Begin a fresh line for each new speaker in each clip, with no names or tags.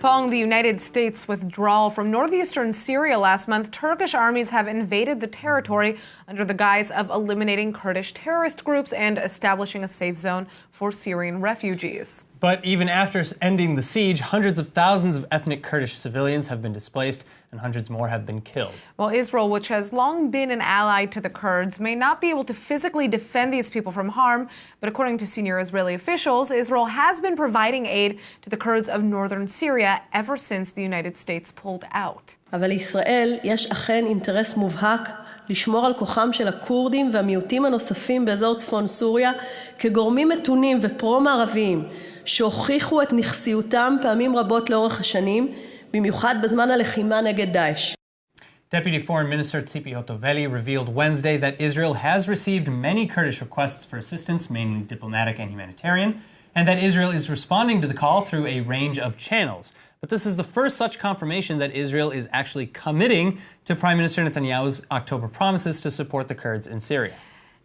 Following the United States' withdrawal from northeastern Syria last month, Turkish armies have invaded the territory under the guise of eliminating Kurdish terrorist groups and establishing a safe zone for Syrian refugees.
But even after ending the siege, hundreds of thousands of ethnic Kurdish civilians have been displaced and hundreds more have been killed.
Well, Israel, which has long been an ally to the Kurds, may not be able to physically defend these people from harm. But according to senior Israeli officials, Israel has been providing aid to the Kurds of northern Syria ever since the United States pulled out.
אבל לישראל יש אכן אינטרס מובהק לשמור על כוחם של הכורדים והמיעוטים הנוספים באזור צפון סוריה כגורמים מתונים ופרו-מערביים שהוכיחו את נכסיותם פעמים רבות לאורך השנים, במיוחד בזמן הלחימה נגד דאעש.
Deputy Foreign Minister Tzipi Hotovely revealed Wednesday that Israel has received many Kurdish requests for assistance, mainly diplomatic and humanitarian, and that Israel is responding to the call through a range of channels. But this is the first such confirmation that Israel is actually committing to Prime Minister Netanyahu's October promises to support the Kurds in Syria.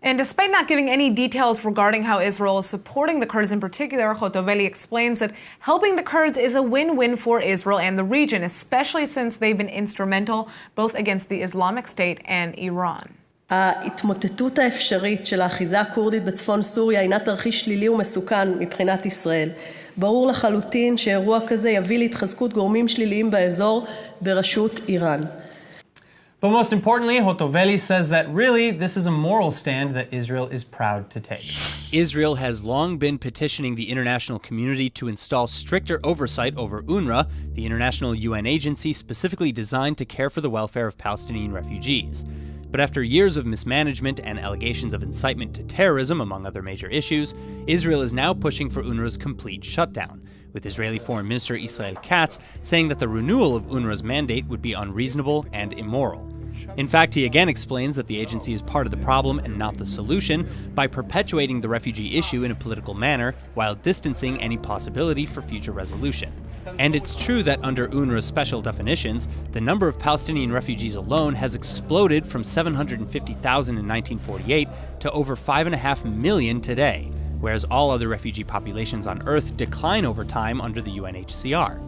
And despite not giving any details regarding how Israel is supporting the Kurds in particular, Hotovely explains that helping the Kurds is a win-win for Israel and the region, especially since they've been instrumental both against the Islamic State and Iran.
ההתמוטטות האפשרית של האחיזה הכורדית בצפון סוריה אינה תרחיש שלילי ומסוכן מבחינת ישראל. ברור לחלוטין שאירוע כזה יביא להתחזקות גורמים שליליים באזור בראשות איראן.
But most importantly, Hotovely says that really this is a moral stand that Israel is proud to take. Israel has long been petitioning the international community to install stricter oversight over UNRWA, the international UN agency specifically designed to care for the welfare of Palestinian refugees. But after years of mismanagement and allegations of incitement to terrorism, among other major issues, Israel is now pushing for UNRWA's complete shutdown, with Israeli Foreign Minister Israel Katz saying that the renewal of UNRWA's mandate would be unreasonable and immoral. In fact, he again explains that the agency is part of the problem and not the solution by perpetuating the refugee issue in a political manner while distancing any possibility for future resolution. And it's true that under UNRWA's special definitions, the number of Palestinian refugees alone has exploded from 750,000 in 1948 to over 5.5 million today, whereas all other refugee populations on Earth decline over time under the UNHCR.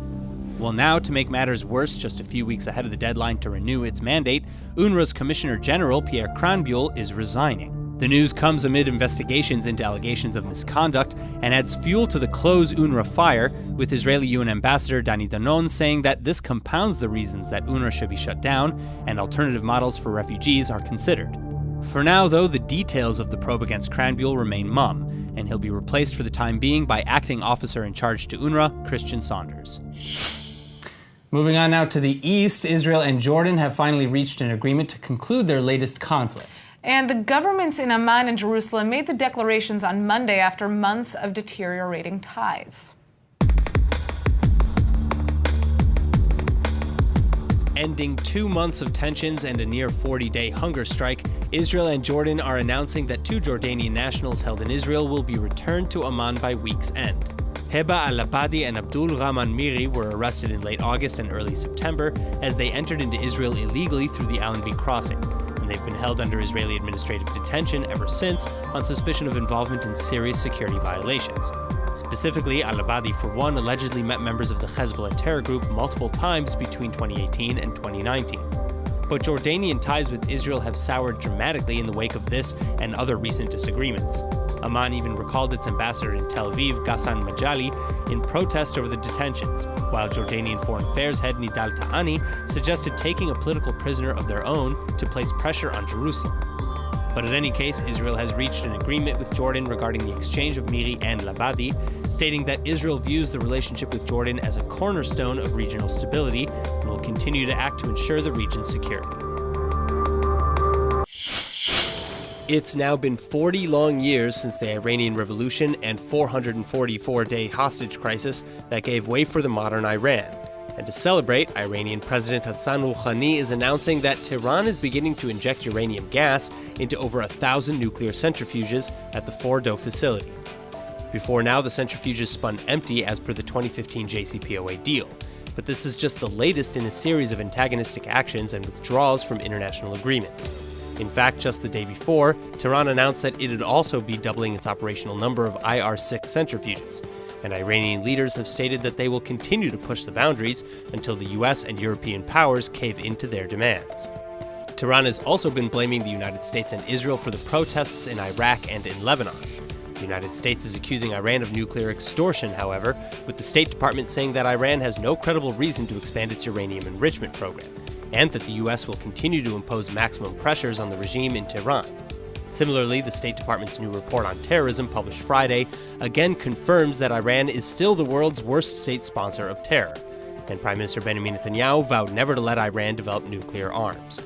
Well, now, to make matters worse, just a few weeks ahead of the deadline to renew its mandate, UNRWA's Commissioner General, Pierre Kranbuhl, is resigning. The news comes amid investigations into allegations of misconduct and adds fuel to the Close UNRWA fire, with Israeli UN Ambassador Dani Danon saying that this compounds the reasons that UNRWA should be shut down and alternative models for refugees are considered. For now, though, the details of the probe against Kranbuhl remain mum, and he'll be replaced for the time being by acting officer in charge to UNRWA, Christian Saunders. Moving on now to the east, Israel and Jordan have finally reached an agreement to conclude their latest conflict.
And the governments in Amman and Jerusalem made the declarations on Monday after months of deteriorating ties.
Ending 2 months of tensions and a near 40-day hunger strike, Israel and Jordan are announcing that 2 Jordanian nationals held in Israel will be returned to Amman by week's end. Heba al-Labadi and Abdul Rahman Miri were arrested in late August and early September as they entered into Israel illegally through the Allenby crossing, and they've been held under Israeli administrative detention ever since on suspicion of involvement in serious security violations. Specifically, al-Labadi, for one, allegedly met members of the Hezbollah terror group multiple times between 2018 and 2019. But Jordanian ties with Israel have soured dramatically in the wake of this and other recent disagreements. Amman even recalled its ambassador in Tel Aviv, Ghassan Majali, in protest over the detentions, while Jordanian Foreign Affairs head Nidal Tahani suggested taking a political prisoner of their own to place pressure on Jerusalem. But in any case, Israel has reached an agreement with Jordan regarding the exchange of Miri and Labadi, stating that Israel views the relationship with Jordan as a cornerstone of regional stability and will continue to act to ensure the region's security. It's now been 40 long years since the Iranian Revolution and 444-day hostage crisis that gave way for the modern Iran. And to celebrate, Iranian President Hassan Rouhani is announcing that Tehran is beginning to inject uranium gas into over 1,000 nuclear centrifuges at the Fordow facility. Before now, the centrifuges spun empty as per the 2015 JCPOA deal. But this is just the latest in a series of antagonistic actions and withdrawals from international agreements. In fact, just the day before, Tehran announced that it would also be doubling its operational number of IR-6 centrifuges, and Iranian leaders have stated that they will continue to push the boundaries until the US and European powers cave into their demands. Tehran has also been blaming the United States and Israel for the protests in Iraq and in Lebanon. The United States is accusing Iran of nuclear extortion, however, with the State Department saying that Iran has no credible reason to expand its uranium enrichment program, and that the U.S. will continue to impose maximum pressures on the regime in Tehran. Similarly, the State Department's new report on terrorism, published Friday, again confirms that Iran is still the world's worst state sponsor of terror, and Prime Minister Benjamin Netanyahu vowed never to let Iran develop nuclear arms.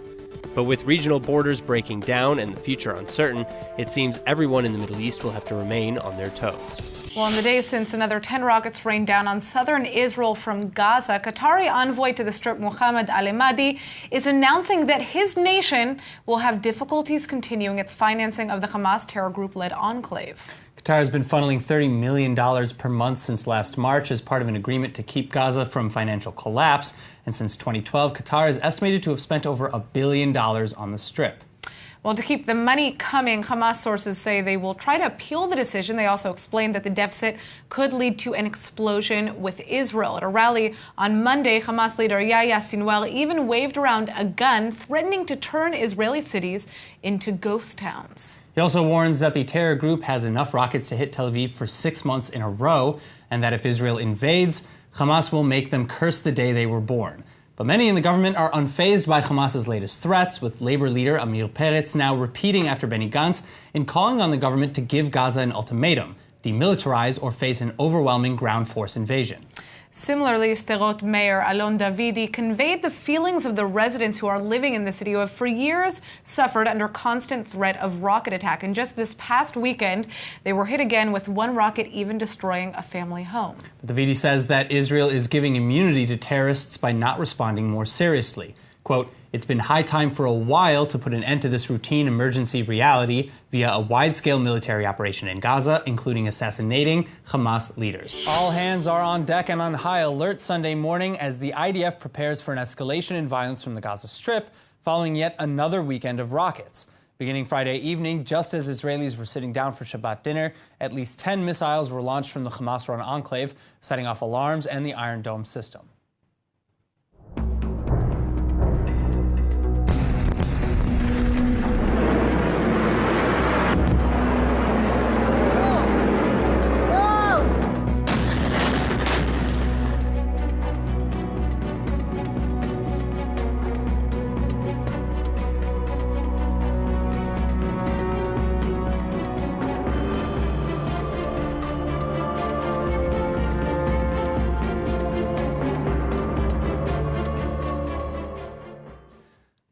But with regional borders breaking down and the future uncertain, it seems everyone in the Middle East will have to remain on their toes.
Well, in the days since another 10 rockets rained down on southern Israel from Gaza, Qatari envoy to the Strip Mohammed Al-Emadi is announcing that his nation will have difficulties continuing its financing of the Hamas terror group-led enclave.
Qatar has been funneling $30 million per month since last March as part of an agreement to keep Gaza from financial collapse. And since 2012, Qatar is estimated to have spent over $1 billion on the Strip.
Well, to keep the money coming, Hamas sources say they will try to appeal the decision. They also explained that the deficit could lead to an explosion with Israel. At a rally on Monday, Hamas leader Yahya Sinwar even waved around a gun, threatening to turn Israeli cities into ghost towns.
He also warns that the terror group has enough rockets to hit Tel Aviv for 6 months in a row, and that if Israel invades, Hamas will make them curse the day they were born. But many in the government are unfazed by Hamas's latest threats, with Labor leader Amir Peretz now repeating after Benny Gantz in calling on the government to give Gaza an ultimatum: demilitarize or face an overwhelming ground force invasion.
Similarly, Sderot Mayor Alon Davidi conveyed the feelings of the residents who are living in the city who have for years suffered under constant threat of rocket attack. And just this past weekend, they were hit again, with one rocket even destroying a family home.
Davidi says that Israel is giving immunity to terrorists by not responding more seriously. Quote, "It's been high time for a while to put an end to this routine emergency reality via a wide-scale military operation in Gaza, including assassinating Hamas leaders." All hands are on deck and on high alert Sunday morning as the IDF prepares for an escalation in violence from the Gaza Strip following yet another weekend of rockets. Beginning Friday evening, just as Israelis were sitting down for Shabbat dinner, at least 10 missiles were launched from the Hamas-run enclave, setting off alarms and the Iron Dome system.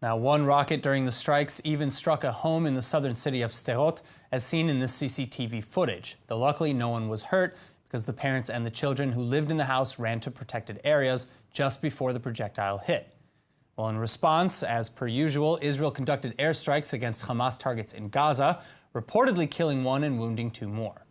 Now, one rocket during the strikes even struck a home in the southern city of Sderot, as seen in this CCTV footage. Though luckily no one was hurt, because the parents and the children who lived in the house ran to protected areas just before the projectile hit. Well, in response, as per usual, Israel conducted airstrikes against Hamas targets in Gaza, reportedly killing one and wounding 2 more.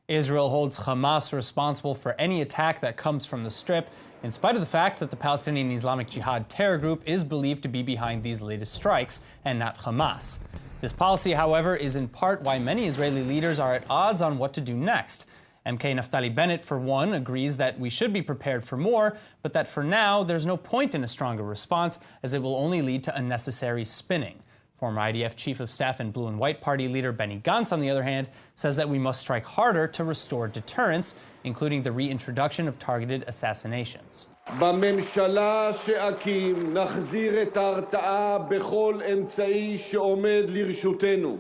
Israel holds Hamas responsible for any attack that comes from the Strip, in spite of the fact that the Palestinian Islamic Jihad terror group is believed to be behind these latest strikes, and not Hamas. This policy, however, is in part why many Israeli leaders are at odds on what to do next. MK Naftali Bennett, for one, agrees that we should be prepared for more, but that for now, there's no point in a stronger response, as it will only lead to unnecessary spinning. Former IDF Chief of Staff and Blue and White Party leader Benny Gantz, on the other hand, says that we must strike harder to restore deterrence, including the reintroduction of targeted assassinations.
בממשלה שאקים נחזיר את ההרתעה בכל אמצעי שעומד לרשותנו.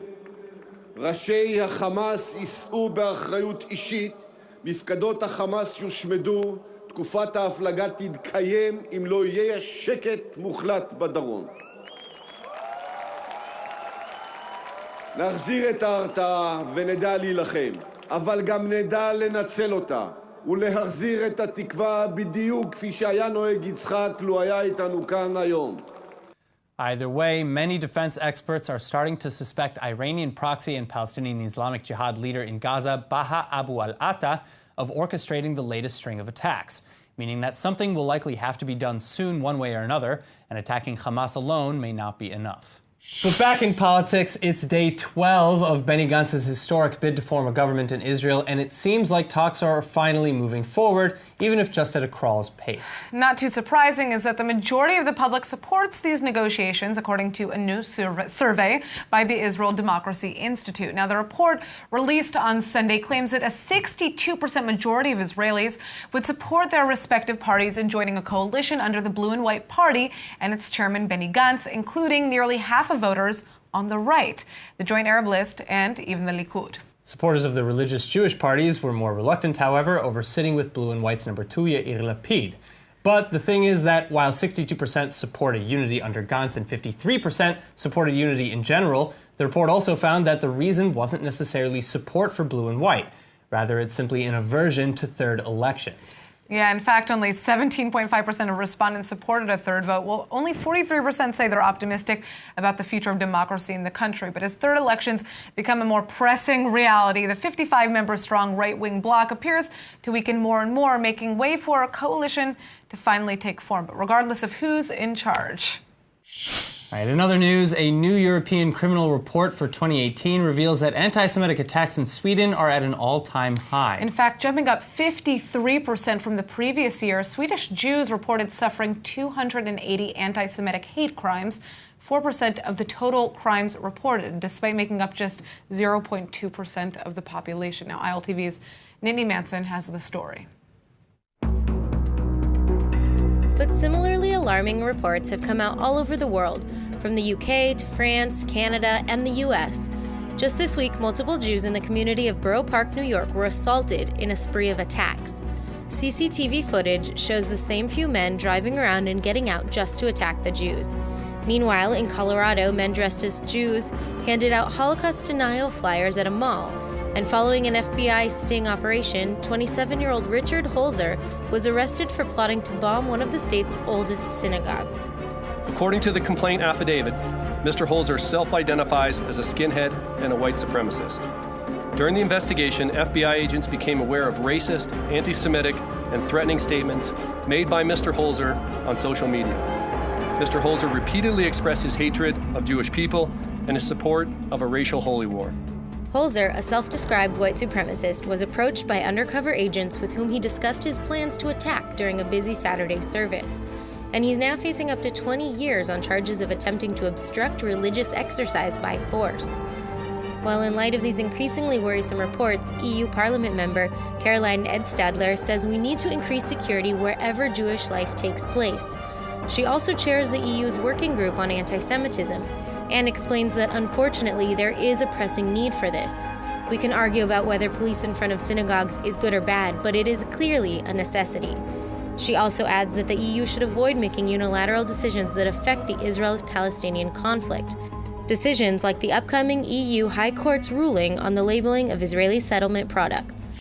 ראשי החמאס יישאו באחריות אישית, מפקדות החמאס יושמדו, תקופת ההפלגה תתקיים אם לא יהיה שקט מוחלט בדרום. נחזיר את ההרתעה ונדע להילחם, אבל גם נדע לנצל אותה ולהחזיר את התקווה בדיוק כפי שהיה נוהג יצחק לו היה איתנו כאן היום.
Either way, many defense experts are starting to suspect Iranian proxy and Palestinian Islamic Jihad leader in Gaza, Baha Abu al-Atta, of orchestrating the latest string of attacks, meaning that something will likely have to be done soon one way or another, and attacking Hamas alone may not be enough. But back in politics, it's day 12 of Benny Gantz's historic bid to form a government in Israel, and it seems like talks are finally moving forward, even if just at a crawl's pace.
Not too surprising is that the majority of the public supports these negotiations, according to a new survey by the Israel Democracy Institute. Now, the report released on Sunday claims that a 62% majority of Israelis would support their respective parties in joining a coalition under the Blue and White Party and its chairman Benny Gantz, including nearly half of voters on the right, the Joint Arab List, and even the Likud.
Supporters of the religious Jewish parties were more reluctant, however, over sitting with Blue and White's number 2, Yair Lapid. But the thing is that while 62% supported unity under Gantz and 53% supported unity in general, the report also found that the reason wasn't necessarily support for Blue and White. Rather, it's simply an aversion to third elections.
Yeah, in fact, only 17.5% of respondents supported a third vote, while only 43% say they're optimistic about the future of democracy in the country. But as third elections become a more pressing reality, the 55-member-strong right-wing bloc appears to weaken more and more, making way for a coalition to finally take form, but regardless of who's in charge.
All right, in other news, a new European criminal report for 2018 reveals that anti-Semitic attacks in Sweden are at an all-time high.
In fact, jumping up 53% from the previous year, Swedish Jews reported suffering 280 anti-Semitic hate crimes, 4% of the total crimes reported, despite making up just 0.2% of the population. Now, ILTV's Nindy Manson has the story.
But similarly alarming reports have come out all over the world, from the UK to France, Canada, and the US. Just this week, multiple Jews in the community of Borough Park, New York, were assaulted in a spree of attacks. CCTV footage shows the same few men driving around and getting out just to attack the Jews. Meanwhile, in Colorado, men dressed as Jews handed out Holocaust denial flyers at a mall. And following an FBI sting operation, 27-year-old Richard Holzer was arrested for plotting to bomb one of the state's oldest synagogues.
According to the complaint affidavit, Mr. Holzer self-identifies as a skinhead and a white supremacist. During the investigation, FBI agents became aware of racist, anti-Semitic, and threatening statements made by Mr. Holzer on social media. Mr. Holzer repeatedly expressed his hatred of Jewish people and his support of a racial holy war.
Holzer, a self-described white supremacist, was approached by undercover agents with whom he discussed his plans to attack during a busy Saturday service. And he's now facing up to 20 years on charges of attempting to obstruct religious exercise by force. While in light of these increasingly worrisome reports, EU Parliament member Caroline Edstadler says we need to increase security wherever Jewish life takes place. She also chairs the EU's working group on anti-Semitism, and explains that unfortunately there is a pressing need for this. We can argue about whether police in front of synagogues is good or bad, but it is clearly a necessity. She also adds that the EU should avoid making unilateral decisions that affect the Israel-Palestinian conflict. Decisions like the upcoming EU High Court's ruling on the labeling of Israeli settlement products.